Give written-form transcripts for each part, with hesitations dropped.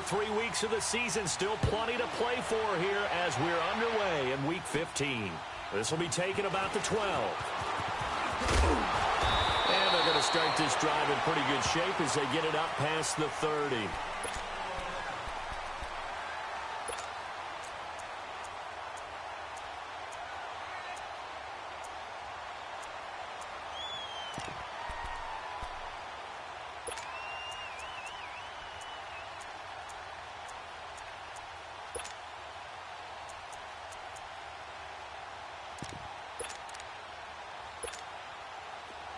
3 weeks of the season. Still plenty to play for here as we're underway in Week 15. This will be taken about the 12. And they're going to start this drive in pretty good shape as they get it up past the 30.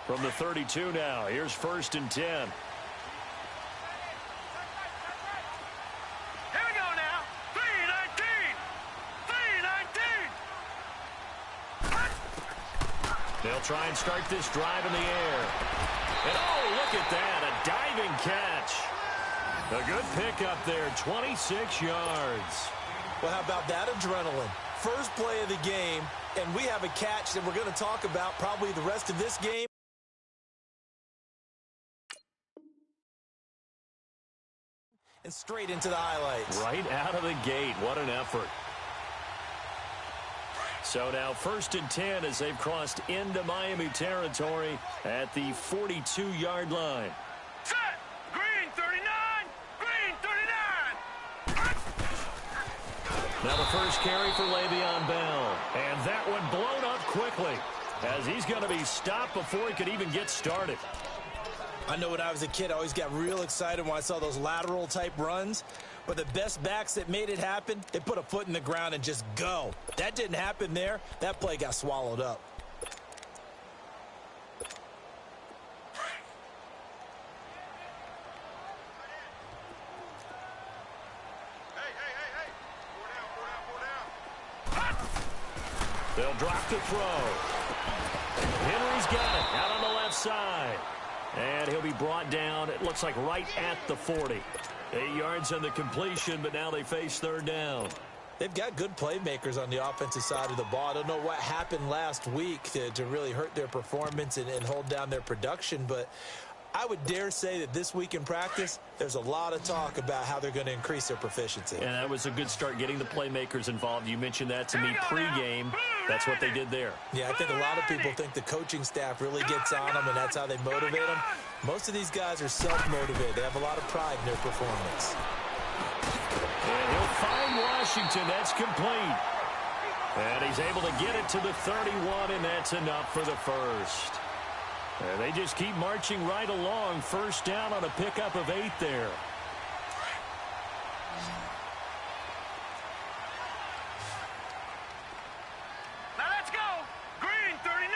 From the 32 now, here's 1st and 10. Here we go now. 3-19. 3-19. They'll try and start this drive in the air. And oh, look at that, a diving catch. A good pickup there, 26 yards. Well, how about that adrenaline? First play of the game, and we have a catch that we're going to talk about probably the rest of this game. And straight into the highlights. Right out of the gate. What an effort. So now 1st and 10 as they've crossed into Miami territory at the 42-yard line. Set. Green 39. Green 39. Now the first carry for Le'Veon Bell. And that one blown up quickly as he's going to be stopped before he could even get started. I know when I was a kid, I always got real excited when I saw those lateral-type runs. But the best backs that made it happen, they put a foot in the ground and just go. That didn't happen there. That play got swallowed up. Hey. Four down. They'll drop the throw. Henry's got it out on the left side. And he'll be brought down, it looks like right at the 40. 8 yards on the completion, but now they face 3rd down. They've got good playmakers on the offensive side of the ball. I don't know what happened last week to really hurt their performance and hold down their production, but I would dare say that this week in practice, there's a lot of talk about how they're going to increase their proficiency. And that was a good start getting the playmakers involved. You mentioned that to me pregame. That's what they did there. Yeah, I think a lot of people think the coaching staff really gets on them, and that's how they motivate them. Most of these guys are self-motivated. They have a lot of pride in their performance. And he'll find Washington. That's complete. And he's able to get it to the 31, and that's enough for the first. And they just keep marching right along. 1st down on a pickup of 8 there. Now let's go. Green 39.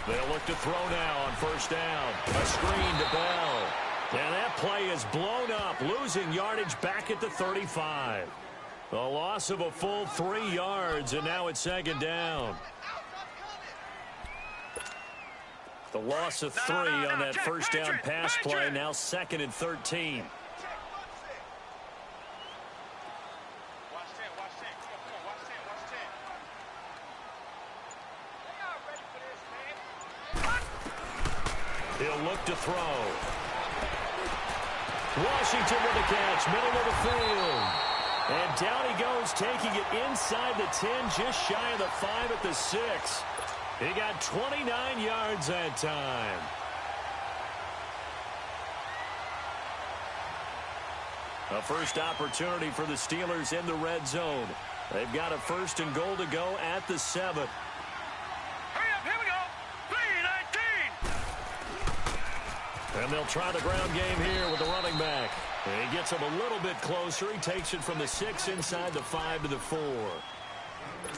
They'll look to throw now on 1st down. A screen to Bell. And that play is blown up, losing yardage back at the 35. A loss of a full 3 yards, and now it's 2nd down. The loss of 3 on that 1st down pass play, now 2nd and 13. He'll look to throw. Washington with the catch, middle of the field. And down he goes, taking it inside the 10, just shy of the 5 at the 6. He got 29 yards that time. A first opportunity for the Steelers in the red zone. They've got a 1st and goal to go at the 7. Hurry up, here we go. 3-19. And they'll try the ground game here with the running back. And he gets him a little bit closer. He takes it from the 6 inside the 5 to the 4.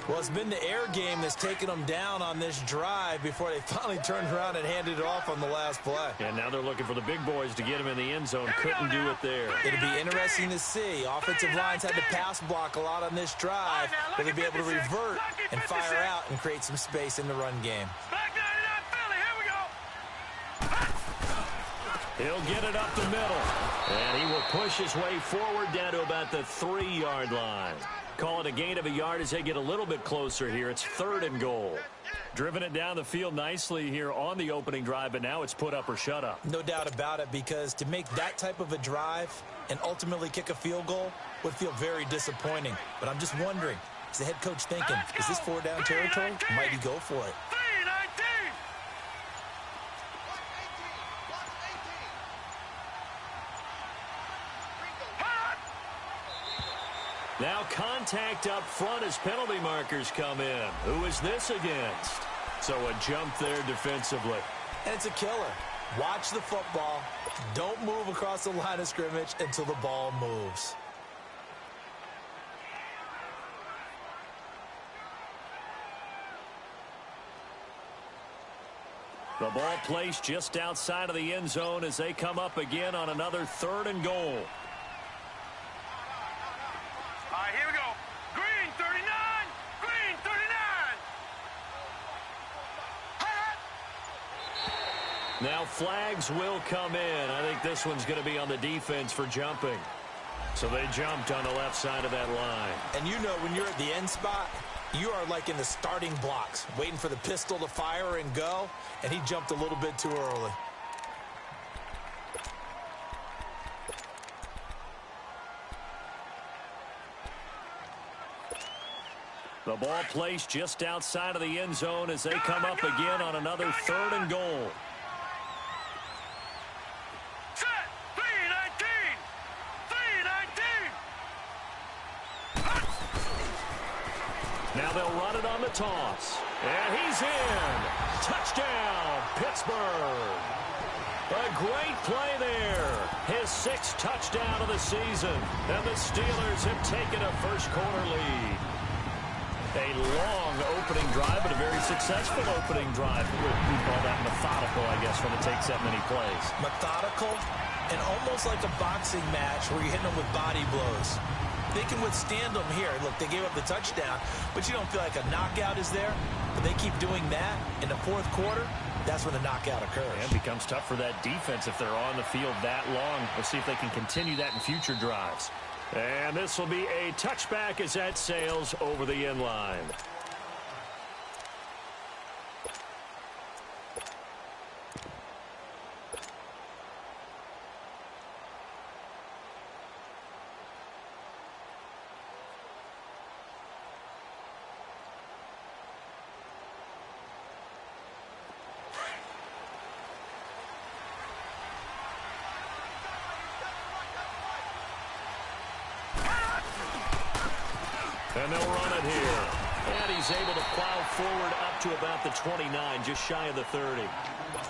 Well, it's been the air game that's taken them down on this drive before they finally turned around and handed it off on the last play. And now they're looking for the big boys to get him in the end zone. Couldn't do it there. It'll be interesting to see. Offensive lines had to pass block a lot on this drive. Will they be able to revert and fire out and create some space in the run game? Back 99 Philly, here we go. He'll get it up the middle. And he will push his way forward down to about the 3-yard line. Call it a gain of a yard as they get a little bit closer here. It's 3rd and goal. Driven it down the field nicely here on the opening drive, but now it's put up or shut up. No doubt about it, because to make that type of a drive and ultimately kick a field goal would feel very disappointing. But I'm just wondering, is the head coach thinking, is this 4-down territory? Might he go for it? 3-19. Now contact up front as penalty markers come in. Who is this against? So a jump there defensively. And it's a killer. Watch the football. Don't move across the line of scrimmage until the ball moves. The ball placed just outside of the end zone as they come up again on another 3rd and goal. All right, here we go. Green 39. Green 39. Now flags will come in. I think this one's going to be on the defense for jumping. So they jumped on the left side of that line. And you know, when you're at the end spot, you are like in the starting blocks, waiting for the pistol to fire and go, and he jumped a little bit too early. The ball placed just outside of the end zone as they come up again on another 3rd and goal. Set. 3-19. 3-19. Now they'll run it on the toss. And he's in. Touchdown, Pittsburgh. A great play there. His 6th touchdown of the season. And the Steelers have taken a first-quarter lead. A long opening drive, but a very successful opening drive. We call that methodical, I guess, when it takes that many plays. Methodical and almost like a boxing match where you're hitting them with body blows. They can withstand them here. Look, they gave up the touchdown, but you don't feel like a knockout is there. But they keep doing that in the 4th quarter. That's when the knockout occurs. And it becomes tough for that defense if they're on the field that long. We'll see if they can continue that in future drives. And this will be a touchback as that sails over the end line. And they'll run it here. And he's able to plow forward up to about the 29, just shy of the 30.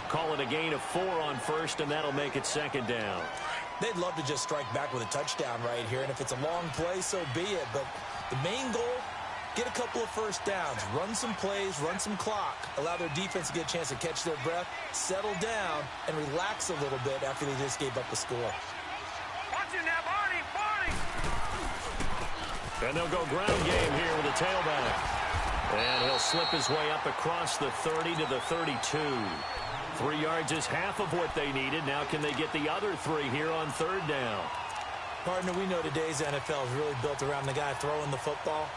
Call it a gain of 4 on first, and that'll make it 2nd down. They'd love to just strike back with a touchdown right here, and if it's a long play, so be it. But the main goal, get a couple of first downs, run some plays, run some clock, allow their defense to get a chance to catch their breath, settle down, and relax a little bit after they just gave up the score. Watch it now, Barney. Barney. And they'll go ground game here with a tailback. And he'll slip his way up across the 30 to the 32. 3 yards is half of what they needed. Now can they get the other 3 here on 3rd down? Partner, we know today's NFL is really built around the guy throwing the football.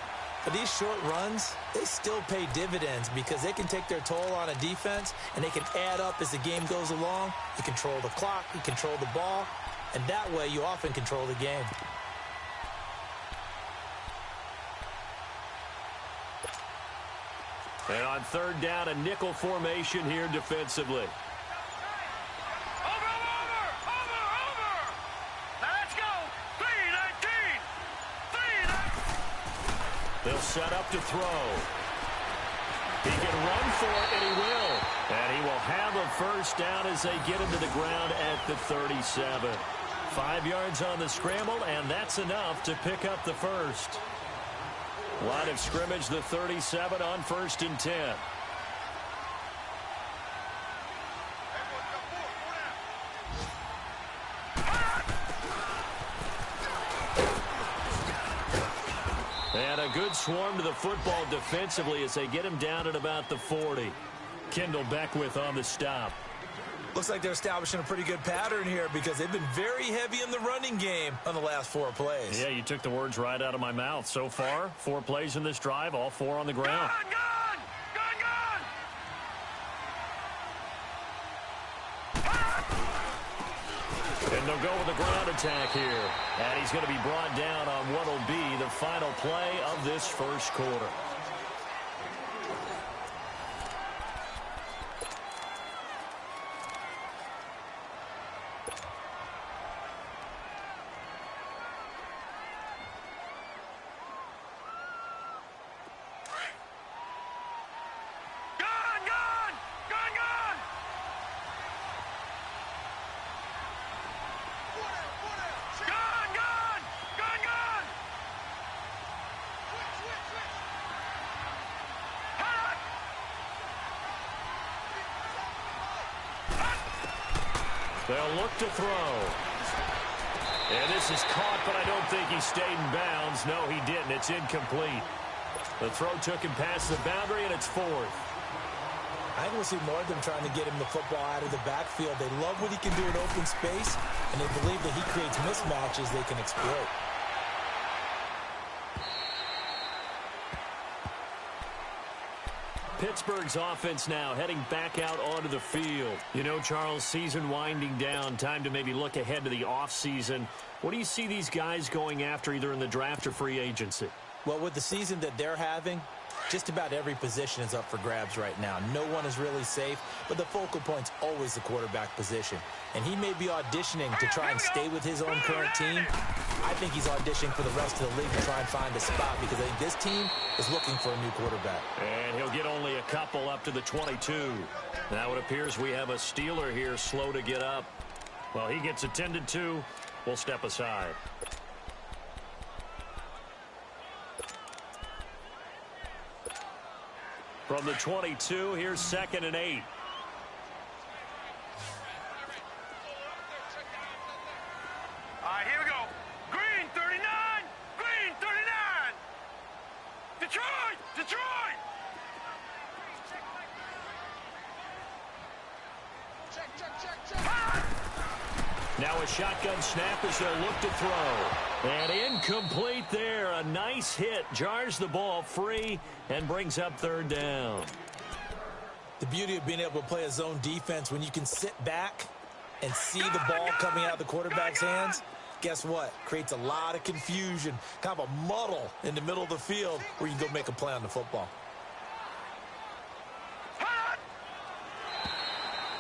But these short runs, they still pay dividends because they can take their toll on a defense and they can add up as the game goes along. You control the clock, you control the ball, and that way you often control the game. And on 3rd down, a nickel formation here defensively. Over. Now let's go. 3-19. 3-19. They'll set up to throw. He can run for it, and he will. And he will have a first down as they get him to the ground at the 37. 5 yards on the scramble, and that's enough to pick up the first. Line of scrimmage, the 37 on 1st and 10. And a good swarm to the football defensively as they get him down at about the 40. Kendall Beckwith on the stop. Looks like they're establishing a pretty good pattern here because they've been very heavy in the running game on the last 4 plays. Yeah, you took the words right out of my mouth. So far, 4 plays in this drive, all 4 on the ground. Gun! And they'll go with the ground attack here. And he's going to be brought down on what will be the final play of this first quarter. They'll look to throw. And this is caught, but I don't think he stayed in bounds. No, he didn't. It's incomplete. The throw took him past the boundary, and it's 4th. I think we'll see more of them trying to get him the football out of the backfield. They love what he can do in open space, and they believe that he creates mismatches they can exploit. Pittsburgh's offense now heading back out onto the field. You know, Charles, season winding down, time to maybe look ahead to the offseason. What do you see these guys going after either in the draft or free agency? Well, with the season that they're having, just about every position is up for grabs right now. No one is really safe, but the focal point's always the quarterback position. And he may be auditioning to try and stay with his own current team. I think he's auditioning for the rest of the league to try and find a spot because I think this team is looking for a new quarterback. And he'll get only a couple up to the 22. Now it appears we have a Steeler here slow to get up. Well, he gets attended to. We'll step aside. From the 22, here's 2nd and 8. All right, here we go. Green 39! Green 39! Detroit! Detroit! Now a shotgun snap as they'll look to throw. And incomplete there. A nice hit. Jars the ball free and brings up 3rd down. The beauty of being able to play a zone defense when you can sit back and see the ball coming out of the quarterback's hands, guess what? Creates a lot of confusion, kind of a muddle in the middle of the field where you can go make a play on the football.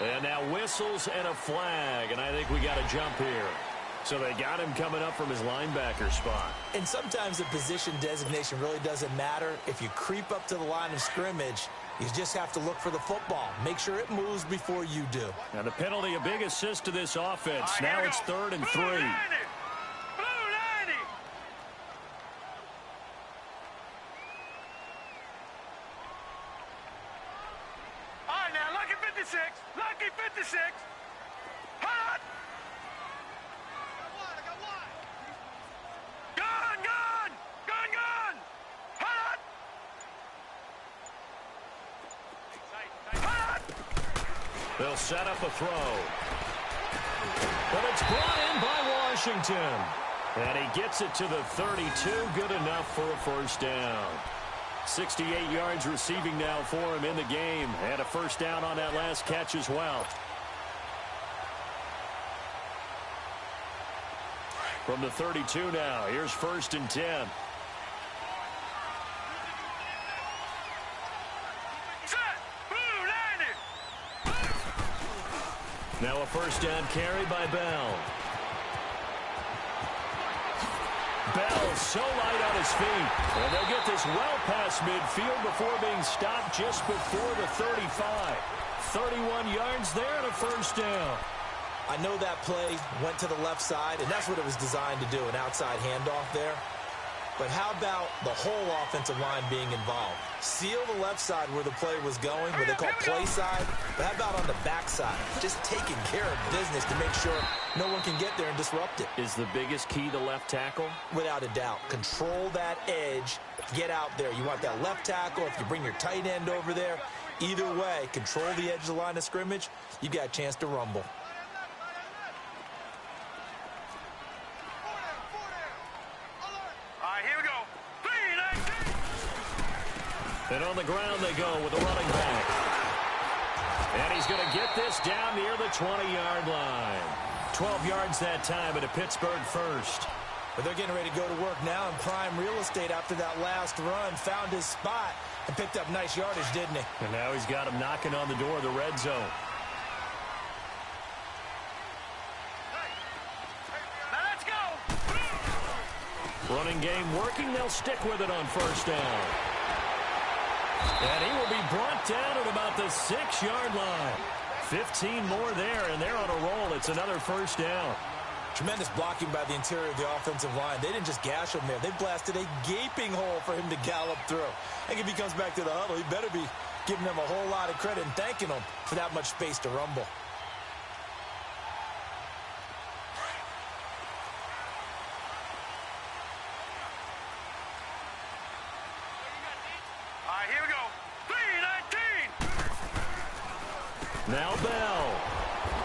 And now whistles and a flag, and I think we got a jump here. So they got him coming up from his linebacker spot. And sometimes the position designation really doesn't matter. If you creep up to the line of scrimmage, you just have to look for the football. Make sure it moves before you do. And the penalty, a big assist to this offense. Right, now it's 3rd and 3. Lucky 56. Hot. Gun. Hot. Hot. They'll set up a throw. But it's brought in by Washington. And he gets it to the 32. Good enough for a 1st down. 68 yards receiving now for him in the game. And a 1st down on that last catch as well. From the 32 now, here's 1st and 10. Set. Blue, 90. Now a 1st down carry by Bell. Bell so light on his feet. And they'll get this well past midfield before being stopped just before the 35. 31 yards there and a 1st down. I know that play went to the left side, and that's what it was designed to do, an outside handoff there. But how about the whole offensive line being involved? Seal the left side where the play was going, what they call play side. But how about on the back side? Just taking care of business to make sure no one can get there and disrupt it. Is the biggest key the left tackle? Without a doubt. Control that edge. Get out there. You want that left tackle. If you bring your tight end over there, Either way, control the edge of the line of scrimmage, you got a chance to rumble. All right, here we go. 3-19. And on the ground they go with the running back. And he's going to get this down near the 20-yard line. 12 yards that time and a Pittsburgh first. But they're getting ready to go to work now in prime real estate after that last run. Found his spot and picked up nice yardage, didn't he? And now he's got him knocking on the door of the red zone. Now let's go. Running game working. They'll stick with it on first down. And he will be brought down at about the 6-yard line. 15 more there, and they're on a roll. It's another first down. Tremendous blocking by the interior of the offensive line. They didn't just gash him there. They blasted a gaping hole for him to gallop through. I think if he comes back to the huddle, he better be giving them a whole lot of credit and thanking them for that much space to rumble. All right, here we go. 3-19. Now Bell.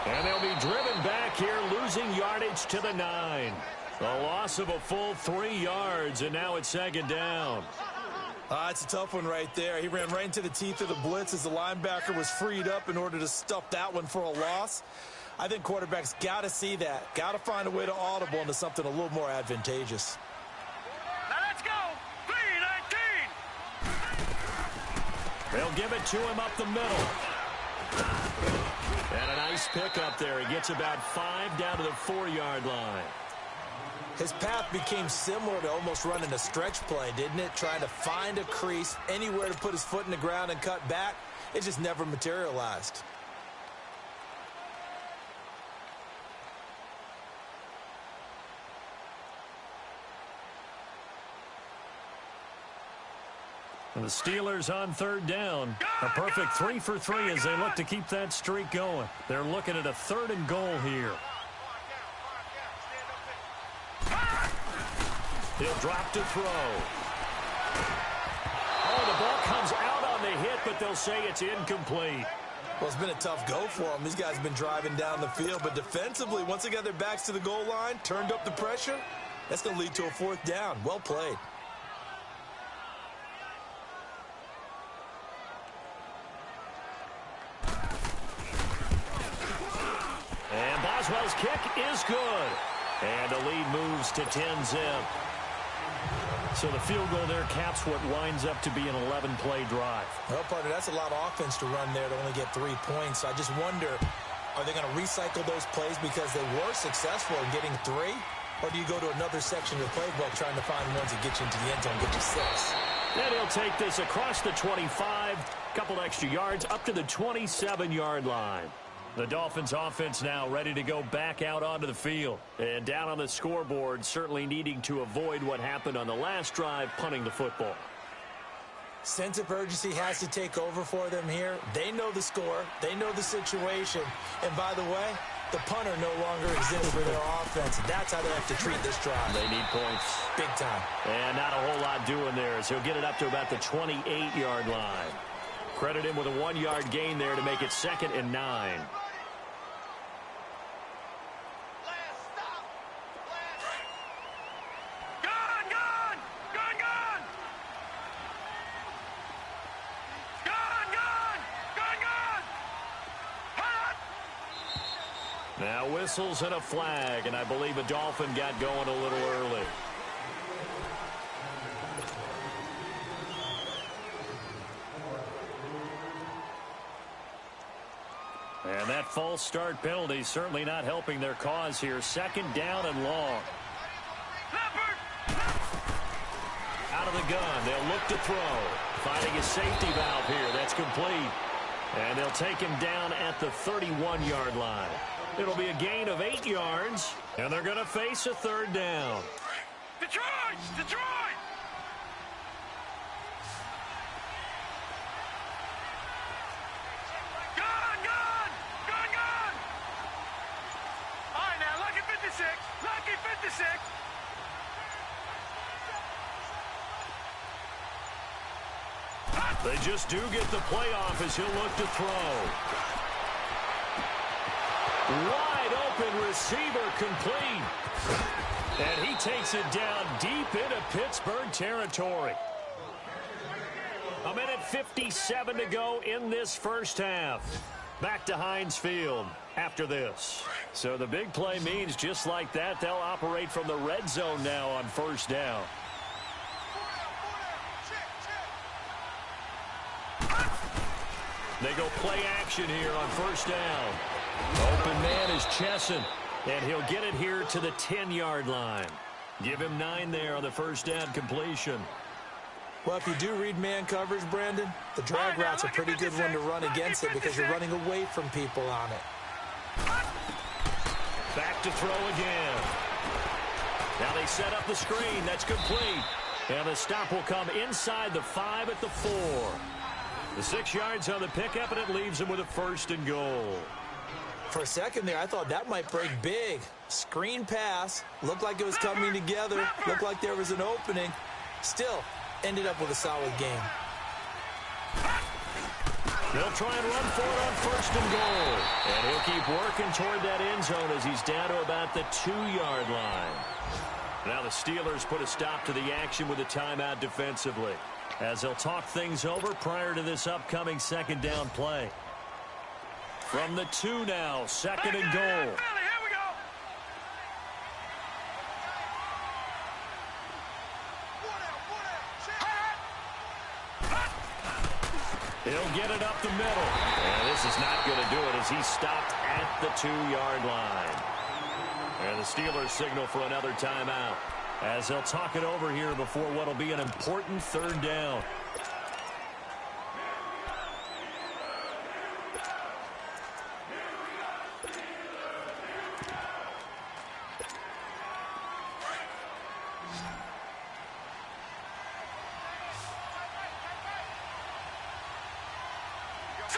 And they'll be driven back here, losing yardage to the 9. A loss of a full 3 yards, and now it's second down. It's a tough one right there. He ran right into the teeth of the blitz as the linebacker was freed up in order to stuff that one for a loss. I think quarterbacks got to see that. Got to find a way to audible into something a little more advantageous. Now let's go. 3-19. They'll give it to him up the middle. And a nice pickup there. He gets about 5 down to the 4-yard line. His path became similar to almost running a stretch play, didn't it? Trying to find a crease, anywhere to put his foot in the ground and cut back. It just never materialized. And the Steelers on third down. A perfect 3 for 3 as they look to keep that streak going. They're looking at a 3rd and goal here. He'll drop to throw. Oh, the ball comes out on the hit, but they'll say it's incomplete. Well, it's been a tough go for them. These guys have been driving down the field, but defensively, once they got their backs to the goal line, turned up the pressure, that's going to lead to a 4th down. Well played. And Boswell's kick is good. And the lead moves to 10-zip. So the field goal there caps what winds up to be an 11-play drive. Well, partner, that's a lot of offense to run there to only get 3 points. I just wonder, are they going to recycle those plays because they were successful in getting 3? Or do you go to another section of the playbook trying to find ones that get you into the end zone and get you 6? And he'll take this across the 25, couple extra yards, up to the 27-yard line. The Dolphins offense now ready to go back out onto the field. And down on the scoreboard, certainly needing to avoid what happened on the last drive, punting the football. Sense of urgency has to take over for them here. They know the score. They know the situation. And by the way, the punter no longer exists for their offense. That's how they have to treat this drive. They need points. Big time. And not a whole lot doing there as he'll get it up to about the 28-yard line. Credit him with a 1-yard gain there to make it 2nd and 9. Now whistles and a flag, and I believe a Dolphin got going a little early. And that false start penalty certainly not helping their cause here. 2nd down and long. Out of the gun, they'll look to throw. Finding a safety valve here. That's complete. And they'll take him down at the 31-yard line. It'll be a gain of 8 yards, and they're going to face a 3rd down. Detroit! Detroit! Gun! Gun! Gun! Gun! All right, now, lucky 56. Lucky 56. They just do get the playoff as he'll look to throw. Wide open receiver complete. And he takes it down deep into Pittsburgh territory. 1:57 to go in this first half. Back to Heinz Field after this. So the big play means just like that, they'll operate from the red zone now on first down. They go play action here on first down. Open man is Chesson, and he'll get it here to the 10-yard line. Give him 9 there on the first down completion. Well, if you do read man coverage, Brandon, the drag route's a pretty good one to run against it because you're running away from people on it. Back to throw again. Now they set up the screen. That's complete. And the stop will come inside the 5 at the 4. The 6 yards on the pickup, and it leaves him with a 1st and goal. For a second there, I thought that might break big. Screen pass. Looked like it was coming together. Looked like there was an opening. Still, ended up with a solid game. They'll try and run for it on 1st and goal. And he'll keep working toward that end zone as he's down to about the 2-yard line. Now the Steelers put a stop to the action with a timeout defensively, as they'll talk things over prior to this upcoming 2nd down play. From the 2 now, 2nd and goal. He'll get it up the middle. And this is not going to do it as he's stopped at the 2-yard line. And the Steelers signal for another timeout, as they'll talk it over here before what will be an important 3rd down.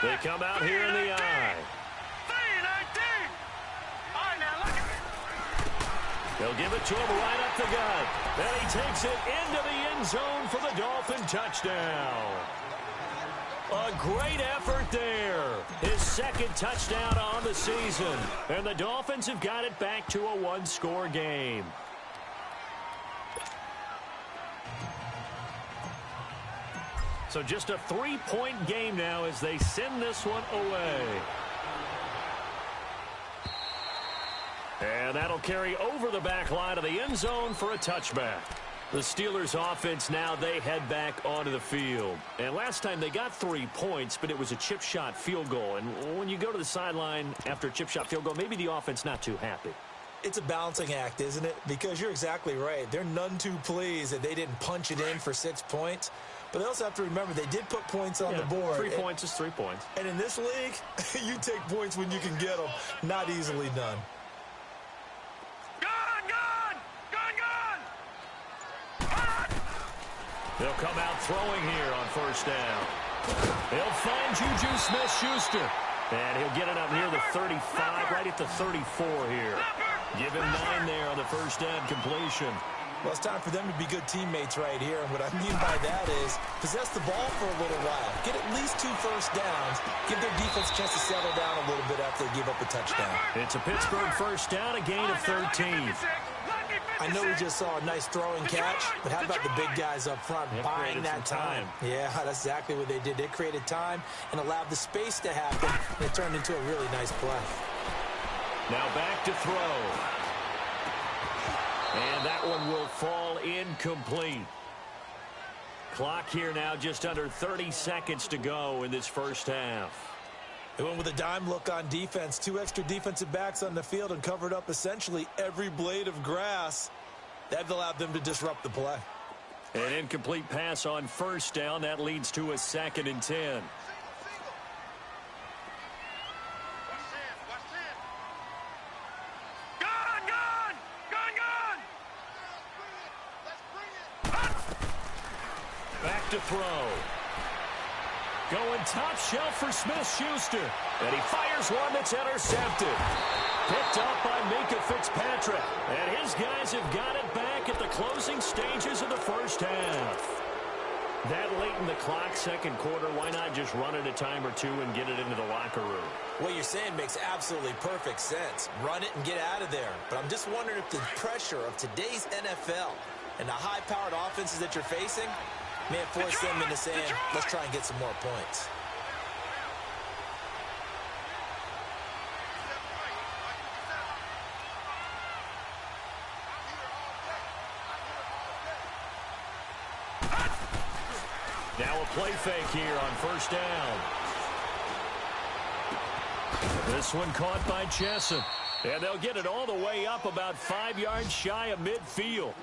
They come out here in the eye. They'll give it to him right up the gut. And he takes it into the end zone for the Dolphin touchdown. A great effort there. His 2nd touchdown on the season. And the Dolphins have got it back to a 1-score game. So just a 3-point game now as they send this one away. And that'll carry over the back line of the end zone for a touchback. The Steelers offense now, they head back onto the field. And last time they got 3 points, but it was a chip shot field goal. And when you go to the sideline after a chip shot field goal, maybe the offense not too happy. It's a balancing act, isn't it? Because you're exactly right. They're none too pleased that they didn't punch it in for 6 points. But they also have to remember they did put points on the board. 3 points is 3 points. And in this league, you take points when you can get them. Not easily done. They'll come out throwing here on 1st down. He'll find Juju Smith-Schuster. And he'll get it up near the 35, right at the 34 here. Give him 9 there on the 1st down completion. Well, it's time for them to be good teammates right here. And what I mean by that is possess the ball for a little while. Get at least 2 first downs. Give their defense a chance to settle down a little bit after they give up a touchdown. It's a Pittsburgh 1st down, a gain of 13. I know we just saw a nice throwing catch, but how about the big guys up front buying that time? Yeah, that's exactly what they did. They created time and allowed the space to happen, and it turned into a really nice play. Now back to throw. And that one will fall incomplete. Clock here now just under 30 seconds to go in this first half. They went with a dime look on defense. 2 extra defensive backs on the field and covered up essentially every blade of grass. That allowed them to disrupt the play. An incomplete pass on 1st down. That leads to a 2nd and 10. Back to throw. Going top shelf for Smith-Schuster. And he fires one that's intercepted. Picked up by Minkah Fitzpatrick. And his guys have got it back at the closing stages of the first half. That late in the clock, second quarter, why not just run it a time or two and get it into the locker room? What you're saying makes absolutely perfect sense. Run it and get out of there. But I'm just wondering if the pressure of today's NFL and the high-powered offenses that you're facing may have forced them into saying, let's try and get some more points. Now a play fake here on first down. This one caught by Chesson. And they'll get it all the way up about 5 yards shy of midfield.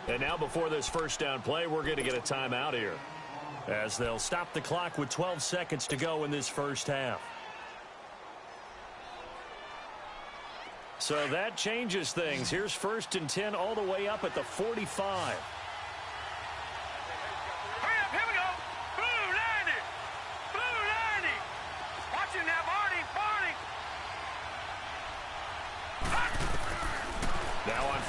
And now before this first down play, we're going to get a timeout here, as they'll stop the clock with 12 seconds to go in this first half. So that changes things. Here's first and 10 all the way up at the 45.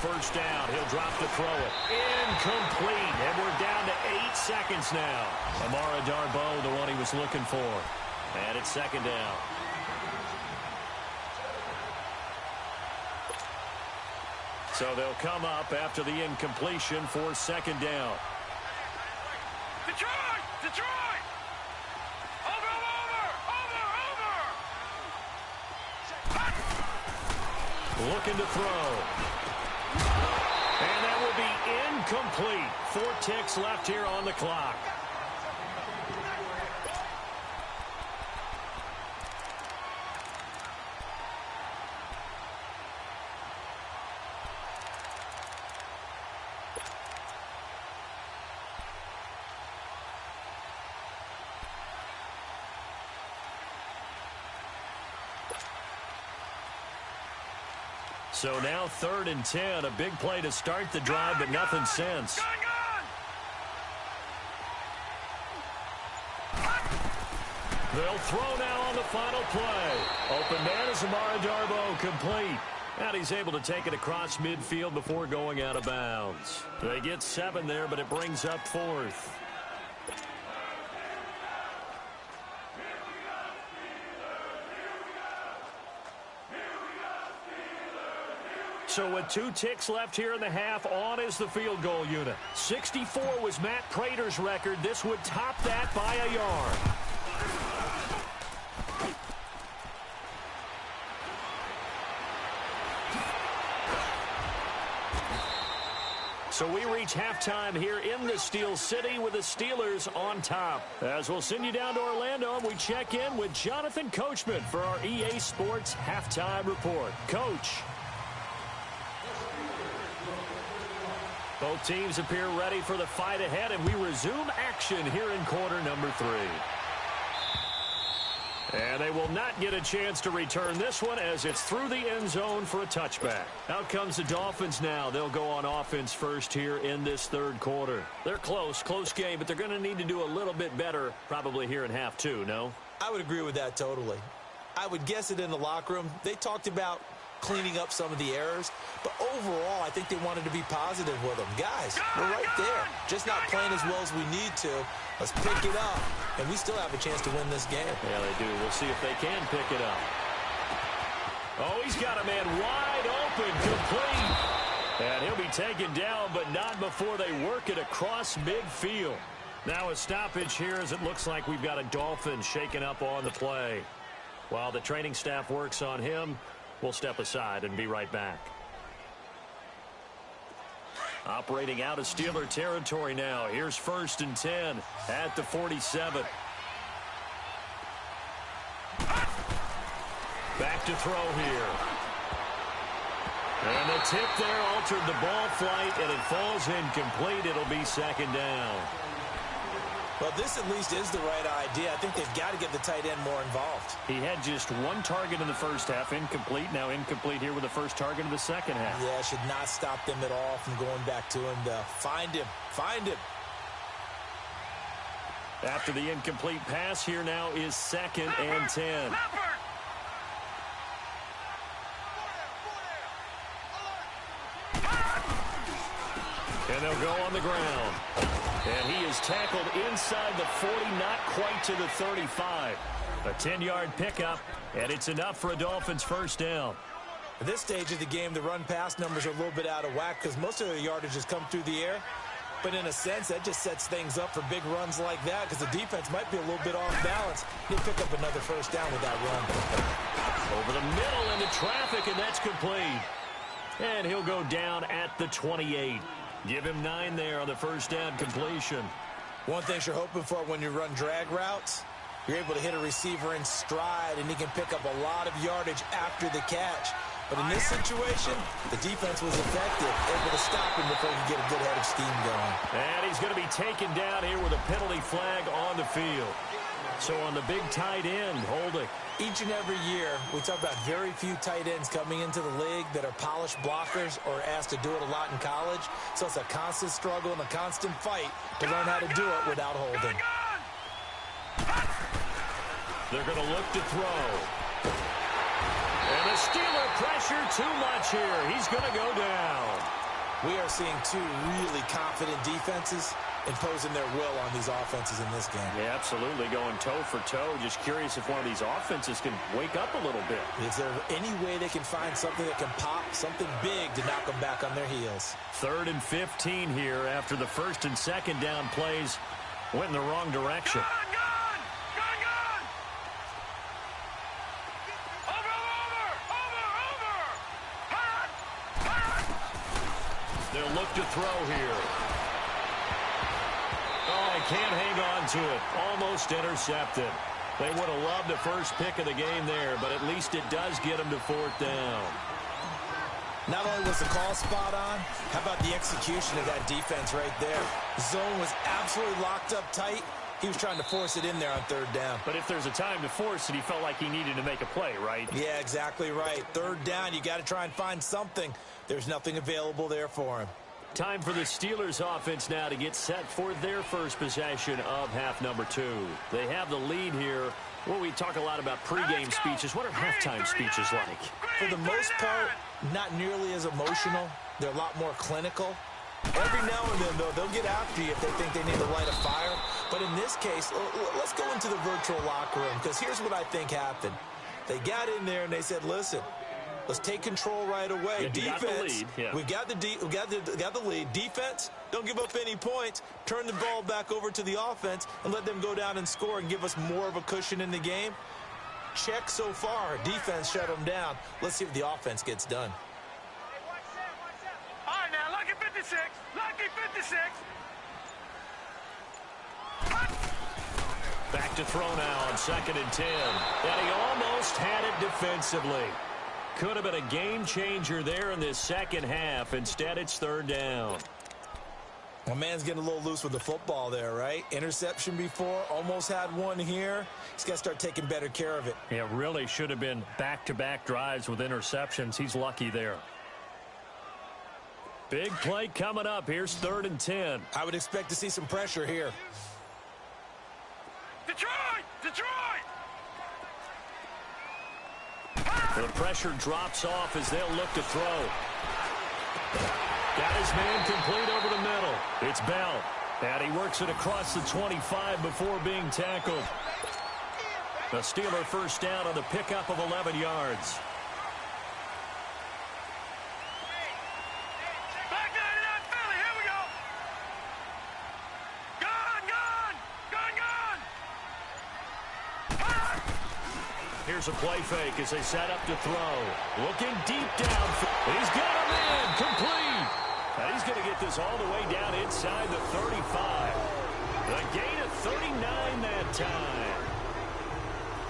First down, he'll drop to throw it. Incomplete, and we're down to 8 seconds now. Amara Darboh, the one he was looking for. And it's second down. So they'll come up after the incompletion for second down. Detroit! Detroit! Over! Looking to throw. And that will be incomplete. 4 ticks left here on the clock. So now 3rd and 10, a big play to start the drive, but nothing since. They'll throw now on the final play. Open man is Amara Darboh, complete. And he's able to take it across midfield before going out of bounds. They get 7 there, but it brings up 4th. So with 2 ticks left here in the half, on is the field goal unit. 64 was Matt Prater's record. This would top that by a yard. So we reach halftime here in the Steel City with the Steelers on top. As we'll send you down to Orlando, and we check in with Jonathan Coachman for our EA Sports Halftime Report. Coach. Both teams appear ready for the fight ahead, and we resume action here in quarter number 3. And they will not get a chance to return this one as it's through the end zone for a touchback. Out comes the Dolphins now. They'll go on offense first here in this 3rd quarter. They're close game, but they're going to need to do a little bit better probably here in half 2, no? I would agree with that totally. I would guess it in the locker room. They talked about cleaning up some of the errors, but overall I think they wanted to be positive with them. Guys, we're right there, just not playing as well as we need to. Let's pick it up, and we still have a chance to win this game. Yeah, they do. We'll see if they can pick it up. Oh, he's got a man wide open, complete, and he'll be taken down, but not before they work it across midfield. Now a stoppage here, as it looks like we've got a Dolphin shaken up on the play. While the training staff works on him, we'll step aside and be right back. Operating out of Steeler territory now. Here's 1st and 10 at the 47. Back to throw here. And the tip there altered the ball flight, and it falls incomplete. It'll be 2nd down. Well, this at least is the right idea. I think they've got to get the tight end more involved. He had just 1 target in the first half, incomplete. Now incomplete here with the first target of the second half. Yeah, should not stop them at all from going back to him to find him. Find him. After the incomplete pass, here now is 2nd and 10. And they'll go on the ground. And he is tackled inside the 40, not quite to the 35. A 10-yard pickup, and it's enough for a Dolphins first down. At this stage of the game, the run-pass numbers are a little bit out of whack because most of the yardage has come through the air. But in a sense, that just sets things up for big runs like that because the defense might be a little bit off balance. He'll pick up another first down with that run. Over the middle into traffic, and that's complete. And he'll go down at the 28. Give him 9 there on the first down completion. One thing you're hoping for when you run drag routes, you're able to hit a receiver in stride, and he can pick up a lot of yardage after the catch. But in this situation, the defense was effective, able to stop him before he could get a good head of steam going. And he's going to be taken down here with a penalty flag on the field. So on the big tight end, holding. Each and every year, we talk about very few tight ends coming into the league that are polished blockers or asked to do it a lot in college. So it's a constant struggle and a constant fight to learn how to do it without holding. They're going to look to throw. And the Steeler pressure too much here. He's going to go down. We are seeing two really confident defenses imposing their will on these offenses in this game. Yeah, absolutely, going toe for toe. Just curious if one of these offenses can wake up a little bit. Is there any way they can find something that can pop, something big to knock them back on their heels? 3rd and 15 here after the first and second down plays went in the wrong direction. They'll look to throw here. Oh, I can't hang on to it. Almost intercepted. They would have loved the first pick of the game there, but at least it does get them to 4th down. Not only was the call spot on, how about the execution of that defense right there? Zone was absolutely locked up tight. He was trying to force it in there on 3rd down. But if there's a time to force it, he felt like he needed to make a play, right? Yeah, exactly right. 3rd down, you got to try and find something. There's nothing available there for him. Time for the Steelers offense now to get set for their first possession of half number 2. They have the lead here. Well, we talk a lot about pregame speeches. What are halftime speeches like? For the most part, not nearly as emotional. They're a lot more clinical. Every now and then, though, they'll get after you if they think they need to light a fire. But in this case, let's go into the virtual locker room because here's what I think happened. They got in there and they said, listen, let's take control right away. Yeah, defense, yeah. we got the lead. Defense, don't give up any points. Turn the ball back over to the offense and let them go down and score and give us more of a cushion in the game. Check so far. Defense shut them down. Let's see if the offense gets done. All right, now, lucky 56. Lucky 56. Back to throw now on 2nd and 10. And he almost had it defensively. Could have been a game changer there in this second half. Instead, it's 3rd down. My man's getting a little loose with the football there, right? Interception before, almost had one here. He's got to start taking better care of it. It really should have been back-to-back drives with interceptions. He's lucky there. Big play coming up. Here's 3rd and 10. I would expect to see some pressure here. Detroit! Detroit! The pressure drops off as they'll look to throw. Got his man complete over the middle. It's Bell. And he works it across the 25 before being tackled. The Steeler first down on the pickup of 11 yards. Back 99 Philly, here we go! Gun! Here's a play fake as they set up to throw. Looking deep down. He's got him in. Complete. And he's going to get this all the way down inside the 35. The gain of 39 that time.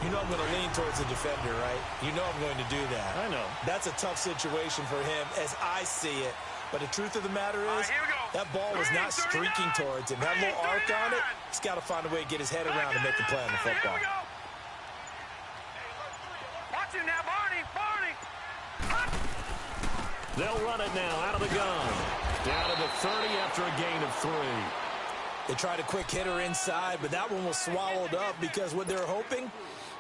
You know I'm going to lean towards the defender, right? You know I'm going to do that. I know. That's a tough situation for him as I see it. But the truth of the matter is, that ball was not streaking towards him. That little arc on it, he's got to find a way to get his head around and make the play on the football. Watch him now, Barney! They'll run it now out of the gun. Down to the 30 after a gain of 3. They tried a quick hitter inside, but that one was swallowed up because what they're hoping,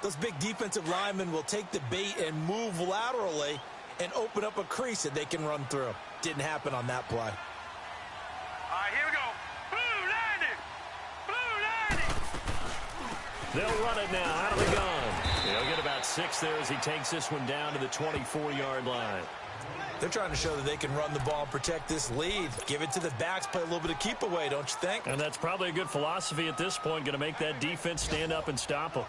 those big defensive linemen will take the bait and move laterally and open up a crease that they can run through. Didn't happen on that play. All right, here we go. Blue landing! Blue landing! They'll run it now out of the gun. He'll get about 6 there as he takes this one down to the 24-yard line. They're trying to show that they can run the ball and protect this lead. Give it to the backs, play a little bit of keep away, don't you think? And that's probably a good philosophy at this point, going to make that defense stand up and stop them.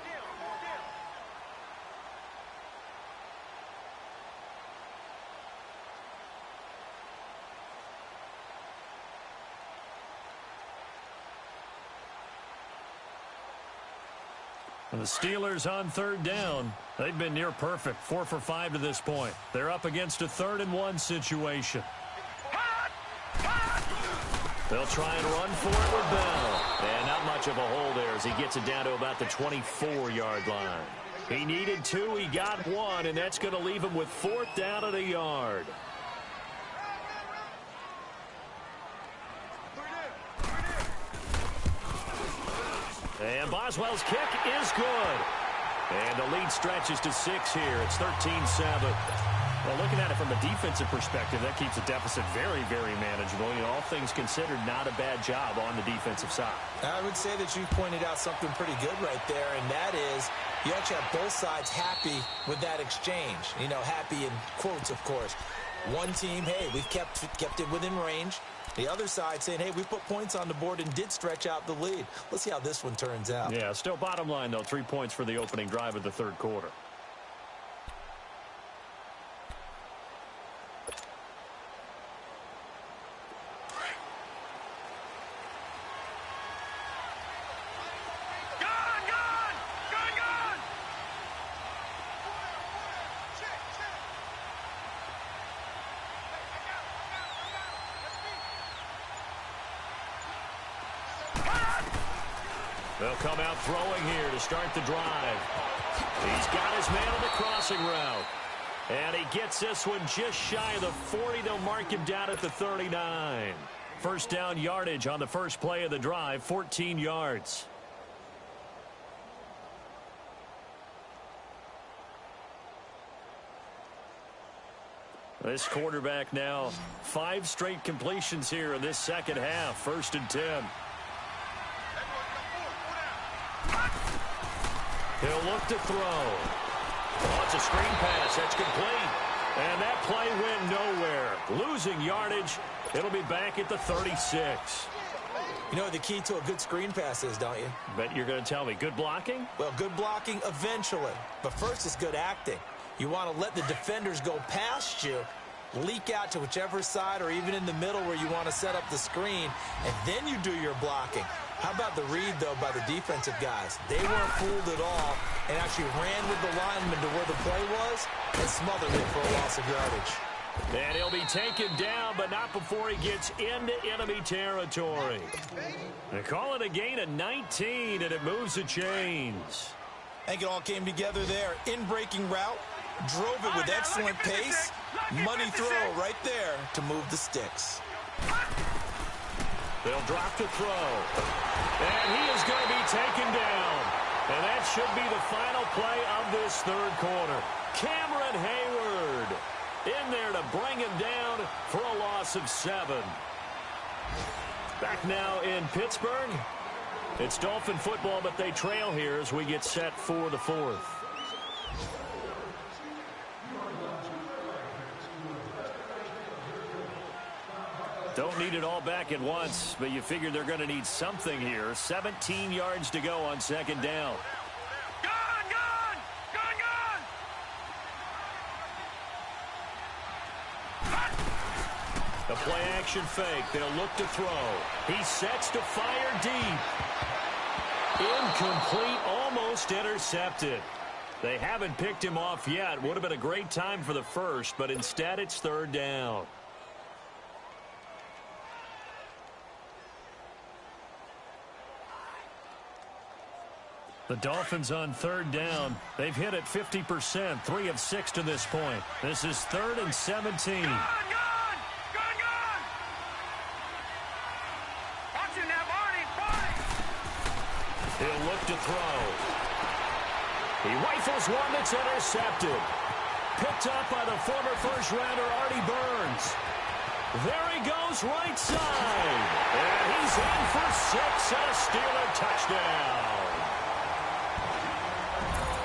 And the Steelers on third down. They've been near perfect, 4 for 5 to this point. They're up against a 3rd-and-1 situation. They'll try and run for it with Bell. And not much of a hole there as he gets it down to about the 24-yard line. He needed 2, he got 1, and that's going to leave him with 4th down and a yard. And Boswell's kick is good. And the lead stretches to 6 here. It's 13-7. Well, looking at it from a defensive perspective, that keeps the deficit very, very manageable. You know, all things considered, not a bad job on the defensive side. I would say that you pointed out something pretty good right there, and that is you actually have both sides happy with that exchange. You know, happy in quotes, of course. One team, hey, we've kept it within range. The other side saying, hey, we put points on the board and did stretch out the lead. Let's see how this one turns out. Yeah, still bottom line, though, 3 points for the opening drive of the 3rd quarter. They'll come out throwing here to start the drive. He's got his man on the crossing route. And he gets this one just shy of the 40. They'll mark him down at the 39. First down yardage on the first play of the drive, 14 yards. This quarterback now 5 straight completions here in this second half. 1st and 10. He'll look to throw. Oh, it's a screen pass. That's complete. And that play went nowhere. Losing yardage. It'll be back at the 36. You know what the key to a good screen pass is, don't you? Bet you're going to tell me. Good blocking? Well, good blocking eventually. But first it's good acting. You want to let the defenders go past you, leak out to whichever side or even in the middle where you want to set up the screen, and then you do your blocking. How about the read, though, by the defensive guys? They weren't fooled at all and actually ran with the lineman to where the play was and smothered it for a loss of yardage. And he'll be taken down, but not before he gets into enemy territory. They call it a gain of 19, and it moves the chains. I think it all came together there. In-breaking route, drove it with excellent pace. Money throw right there to move the sticks. They'll drop the throw. And he is going to be taken down. And that should be the final play of this 3rd quarter. Cameron Hayward in there to bring him down for a loss of 7. Back now in Pittsburgh. It's Dolphin football, but they trail here as we get set for the 4th. Don't need it all back at once, but you figure they're going to need something here. 17 yards to go on 2nd down. The play action fake. They'll look to throw. He sets to fire deep. Incomplete, almost intercepted. They haven't picked him off yet. Would have been a great time for the first, but instead it's 3rd down. The Dolphins on 3rd down. They've hit it 50%, 3 of 6 to this point. This is 3rd and 17. He'll look to throw. He rifles one that's intercepted. Picked up by the former first-rounder Artie Burns. There he goes right side. And he's in for 6 and a Steeler touchdown.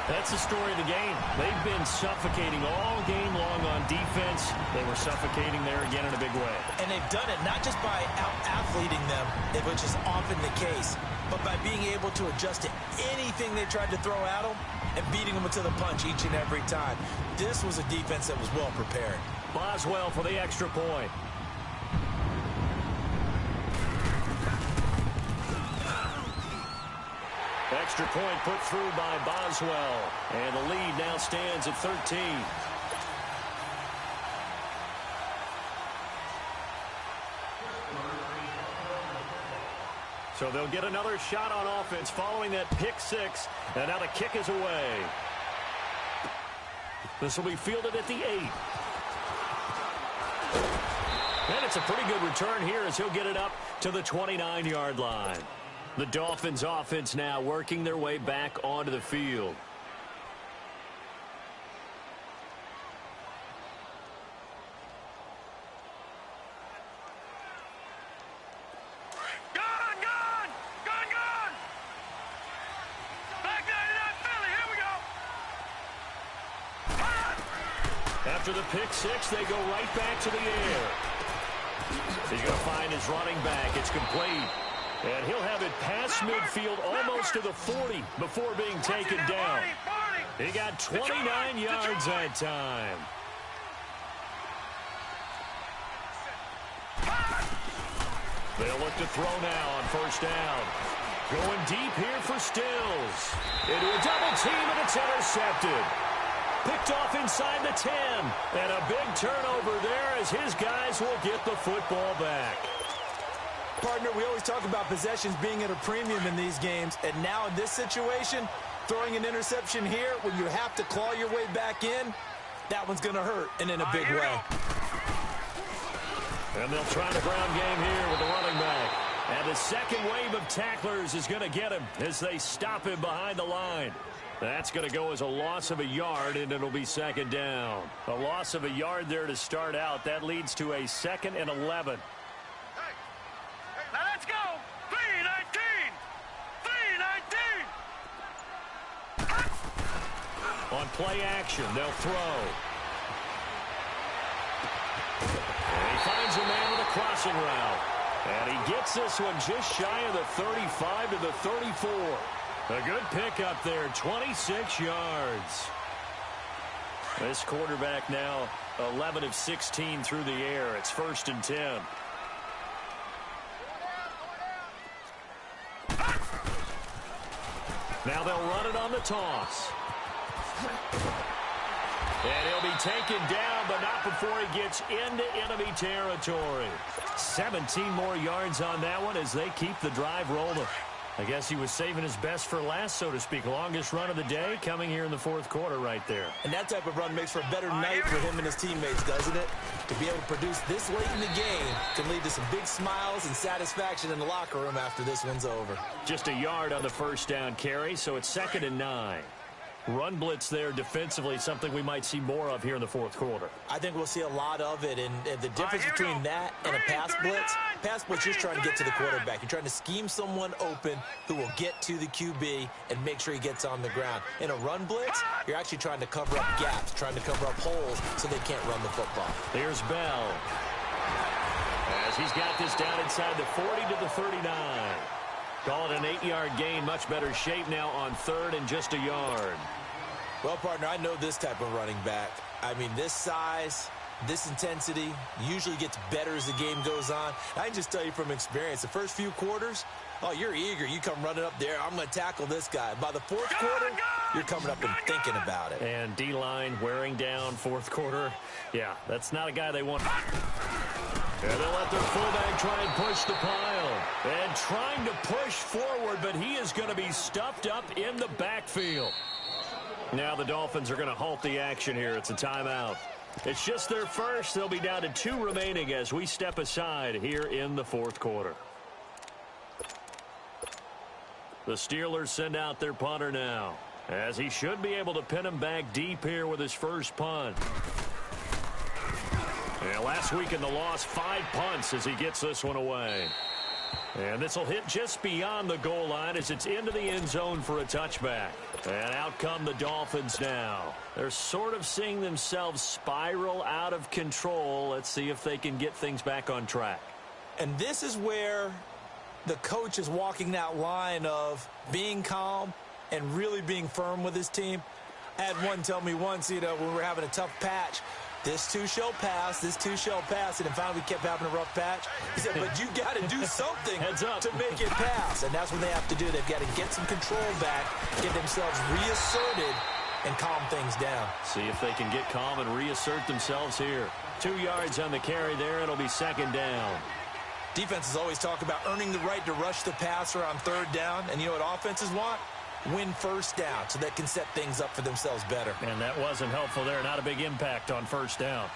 That's the story of the game. They've been suffocating all game long on defense. They were suffocating there again in a big way. And they've done it not just by out-athleting them, which is often the case, but by being able to adjust to anything they tried to throw at them and beating them to the punch each and every time. This was a defense that was well prepared. Boswell for the extra point. Extra point put through by Boswell. And the lead now stands at 13. So they'll get another shot on offense following that pick six. And now the kick is away. This will be fielded at the 8. And it's a pretty good return here as he'll get it up to the 29-yard line. The Dolphins offense now working their way back onto the field. After the pick six, they go right back to the air. He's going to find his running back. It's complete. And he'll have it past midfield almost to the 40 before being taken down. He got 29 yards that time. They'll look to throw now on first down. Going deep here for Stills. Into a double team, and it's intercepted. Picked off inside the 10. And a big turnover there as his guys will get the football back. Partner, we always talk about possessions being at a premium in these games. And now in this situation, throwing an interception here when you have to claw your way back in, that one's going to hurt, and in a big way. And they'll try the ground game here with the running back. And the second wave of tacklers is going to get him as they stop him behind the line. That's going to go as a loss of a yard, and it'll be second down. A loss of a yard there to start out. That leads to a 2nd and 11. Now let's go. 3-19. 3-19. On play action, they'll throw. And he finds a man with a crossing route. And he gets this one just shy of the 35 to the 34. A good pickup there, 26 yards. This quarterback now 11 of 16 through the air. It's 1st and 10. Now they'll run it on the toss. And he'll be taken down, but not before he gets into enemy territory. 17 more yards on that one as they keep the drive rolling. I guess he was saving his best for last, so to speak. Longest run of the day coming here in the 4th quarter right there. And that type of run makes for a better night for him and his teammates, doesn't it? To be able to produce this late in the game can lead to some big smiles and satisfaction in the locker room after this one's over. Just a yard on the first down carry, so it's 2nd and 9. Run blitz there defensively, something we might see more of here in the 4th quarter. I think we'll see a lot of it, and the difference between that and a pass blitz just trying to get to the quarterback. You're trying to scheme someone open who will get to the QB and make sure he gets on the ground. In a run blitz, you're actually trying to cover up gaps, trying to cover up holes so they can't run the football. Here's Bell. As he's got this down inside the 40 to the 39. Call it an 8-yard gain. Much better shape now on 3rd and just a yard. Well, partner, I know this type of running back. I mean, this size, this intensity usually gets better as the game goes on. I can just tell you from experience, the first few quarters, oh, you're eager. You come running up there. I'm going to tackle this guy. By the 4th quarter, you're coming up and thinking about it. And D-line wearing down 4th quarter. Yeah, that's not a guy they want. And they'll let their fullback try and push the pile. And trying to push forward, but he is going to be stuffed up in the backfield. Now the Dolphins are going to halt the action here. It's a timeout. It's just their first. They'll be down to 2 remaining as we step aside here in the 4th quarter. The Steelers send out their punter now, as he should be able to pin him back deep here with his first punt. And last week in the loss, 5 punts as he gets this one away. And this will hit just beyond the goal line as it's into the end zone for a touchback. And out come the Dolphins now. They're sort of seeing themselves spiral out of control. Let's see if they can get things back on track. And this is where the coach is walking that line of being calm and really being firm with his team. I had one tell me once, when we were having a tough patch, this too shall pass, this too shall pass, and then finally we kept having a rough patch. He said, but you got to do something to make it pass, and that's what they have to do. They've got to get some control back, get themselves reasserted, and calm things down. See if they can get calm and reassert themselves here. 2 yards on the carry there. It'll be second down. Defenses always talk about earning the right to rush the passer on third down, and you know what offenses want? Win first down so they can set things up for themselves better. And that wasn't helpful there. Not a big impact on first down.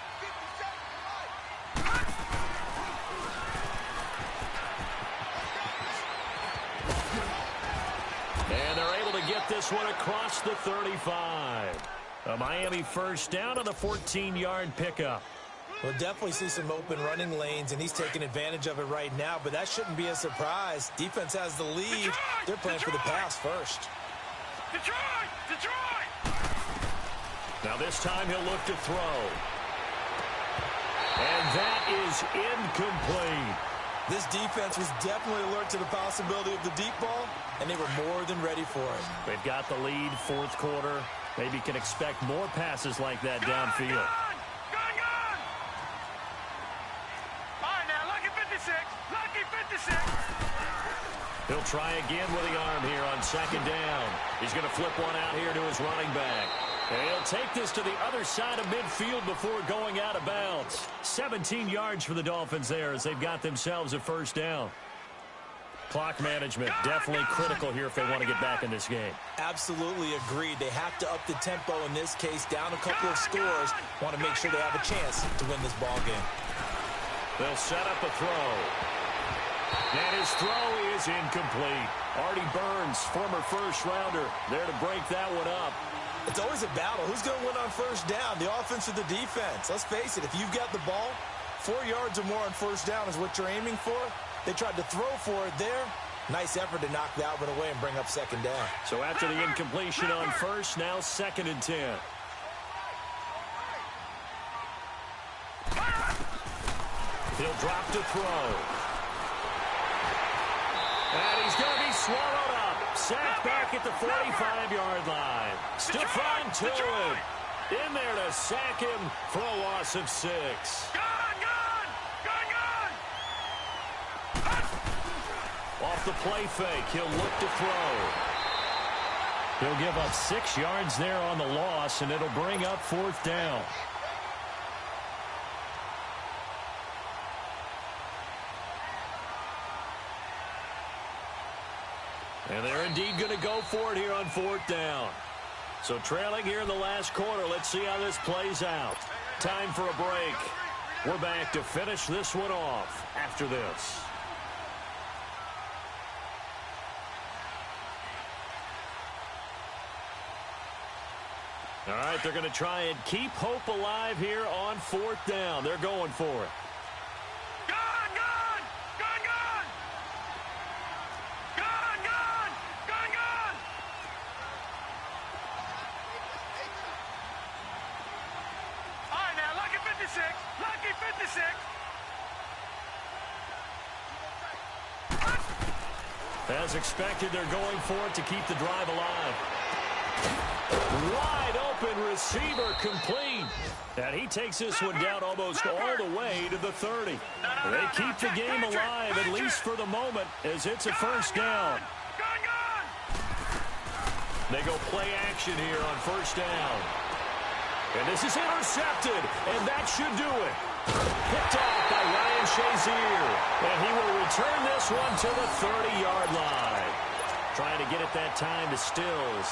And they're able to get this one across the 35. A Miami first down on the 14-yard pickup. We'll definitely see some open running lanes, and he's taking advantage of it right now, but that shouldn't be a surprise. Defense has the lead. They're playing for the pass first. Detroit! Now this time he'll look to throw. And that is incomplete. This defense was definitely alert to the possibility of the deep ball, and they were more than ready for it. They've got the lead, fourth quarter. Maybe can expect more passes like that downfield. He'll try again with the arm here on second down. He's going to flip one out here to his running back. And he'll take this to the other side of midfield before going out of bounds. 17 yards for the Dolphins there as they've got themselves a first down. Clock management definitely critical here if they want to get back in this game. Absolutely agreed. They have to up the tempo in this case, down a couple of scores. Want to make sure they have a chance to win this ball game. They'll set up a throw. And his throw is incomplete. Artie Burns, former first-rounder, there to break that one up. It's always a battle. Who's going to win on first down, the offense or the defense? Let's face it, if you've got the ball, 4 yards or more on first down is what you're aiming for. They tried to throw for it there. Nice effort to knock that one away and bring up second down. So after the incompletion on first, now 2nd and 10. He'll drop to throw. And he's going to be swallowed up. Sacked back at the 45-yard line. Stephon Tuitt in there to sack him for a loss of 6. Off the play fake, he'll look to throw. He'll give up 6 yards there on the loss, and it'll bring up 4th down. And they're indeed going to go for it here on 4th down. So trailing here in the last quarter, let's see how this plays out. Time for a break. We're back to finish this one off after this. All right, they're going to try and keep hope alive here on 4th down. They're going for it. As expected, they're going for it to keep the drive alive. Wide open receiver complete. And he takes this one down almost all the way to the 30. They keep the game alive, at least for the moment, as it's a first down. They go play action here on first down. And this is intercepted, and that should do it. Picked off by Ryan Shazier. And he will return this one to the 30-yard line. Trying to get it that time to Stills.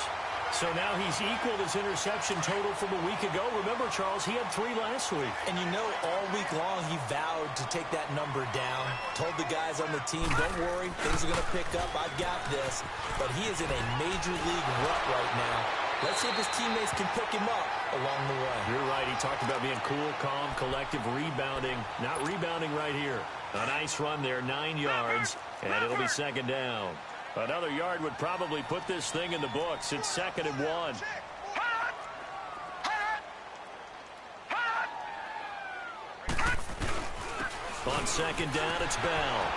So now he's equaled his interception total from a week ago. Remember, Charles, he had 3 last week. And you know, all week long he vowed to take that number down. Told the guys on the team, don't worry, things are going to pick up. I've got this. But he is in a major league rut right now. Let's see if his teammates can pick him up along the way. You're right. He talked about being cool, calm, collective, rebounding. Not rebounding right here. A nice run there, 9 yards, and it'll be second down. Another yard would probably put this thing in the books. It's 2nd and 1. On second down, it's Bell.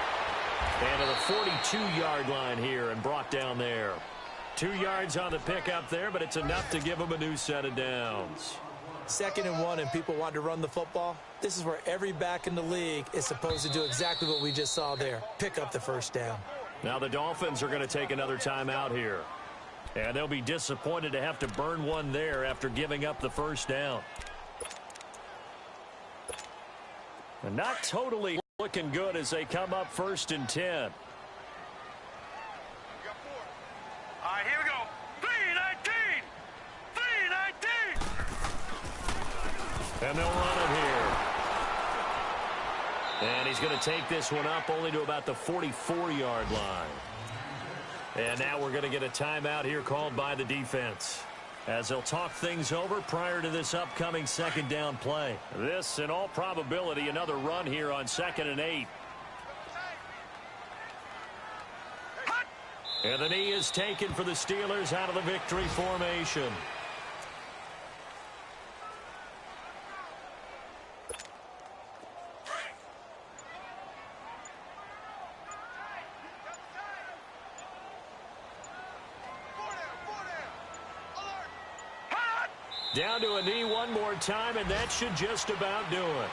And to the 42-yard line here and brought down there. 2 yards on the pickup there, but it's enough to give them a new set of downs. 2nd and 1 and people want to run the football. This is where every back in the league is supposed to do exactly what we just saw there. Pick up the first down. Now the Dolphins are going to take another timeout here. And they'll be disappointed to have to burn one there after giving up the first down. And not totally looking good as they come up 1st and 10. All right, here we go. 3-19. 3-19. And they'll run it here. And he's going to take this one up only to about the 44-yard line. And now we're going to get a timeout here called by the defense, as they'll talk things over prior to this upcoming 2nd down play. This, in all probability, another run here on 2nd and 8. And the knee is taken for the Steelers out of the victory formation. Down to a knee one more time, and that should just about do it.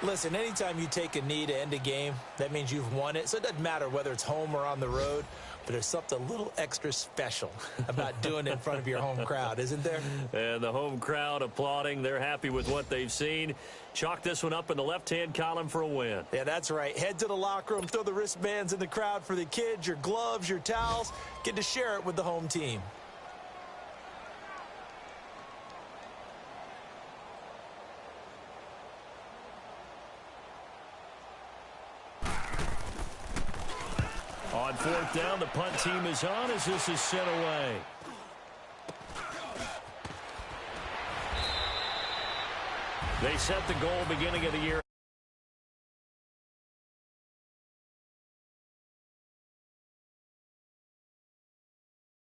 Listen, anytime you take a knee to end a game, that means you've won it. So it doesn't matter whether it's home or on the road, but there's something a little extra special about doing it in front of your home crowd, isn't there? And the home crowd applauding. They're happy with what they've seen. Chalk this one up in the left-hand column for a win. Yeah, that's right. Head to the locker room, throw the wristbands in the crowd for the kids, your gloves, your towels. Get to share it with the home team. On 4th down, the punt team is on as this is sent away. They set the goal beginning of the year.